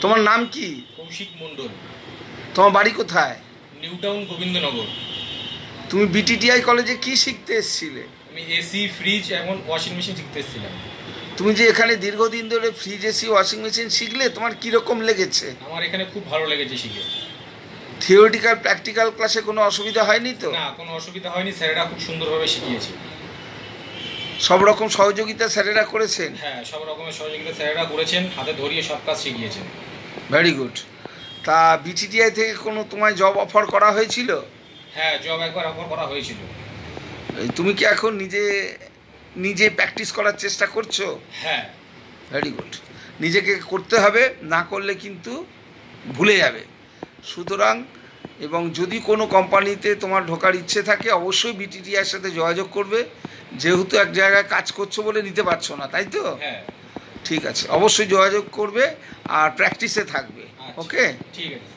তোমার নাম কি? কৌশিক মণ্ডল। তোমার বাড়ি কোথায়? New town, Gobindanagar. তুমি বিটিটিআই কলেজে কি শিখতে এসেছিলে? আমি এসি, ফ্রিজ এবং ওয়াশিং মেশিন শিখতে এসেছিলাম। তুমি যে এখানে দীর্ঘদিন ধরে ফ্রিজ, এসি, ওয়াশিং মেশিন শিখলে, তোমার কীরকম লেগেছে? আমার এখানে খুব ভালো লেগেছে শিখে। থিওরিটিক্যাল প্র্যাকটিক্যাল ক্লাসে কোনো অসুবিধা হয়নি তো? না, কোনো অসুবিধা হয়নি। স্যারেরা খুব সুন্দরভাবে শিখিয়েছে। সব রকম সহযোগিতা স্যারেরা করেছেন? হ্যাঁ, সব রকমের সহযোগিতা স্যারেরা করেছেন, হাতে ধরিয়ে সব কাজ শিখিয়েছেন। Very good. তা বিটিটিআই থেকে কোনো তোমায় জব অফার করা হয়েছিল? হ্যাঁ, জব একবার অফার করা হয়েছিল। তুমি কি এখন নিজে প্র্যাকটিস করার চেষ্টা করছো? হ্যাঁ। Very good. নিজেকে করতে হবে, না করলে কিন্তু ভুলে যাবে। সুতরাং এবং যদি কোনো কোম্পানিতে তোমার ঢোকার ইচ্ছে থাকে, অবশ্যই বিটিটিআইয়ের সাথে যোগাযোগ করবে। যেহেতু এক জায়গায় কাজ করছো বলে নিতে পারছো না, তাই তো? হ্যাঁ। ঠিক আছে, অবশ্যই যোগাযোগ করবে আর প্র্যাকটিসে থাকবে। ওকে, ঠিক আছে।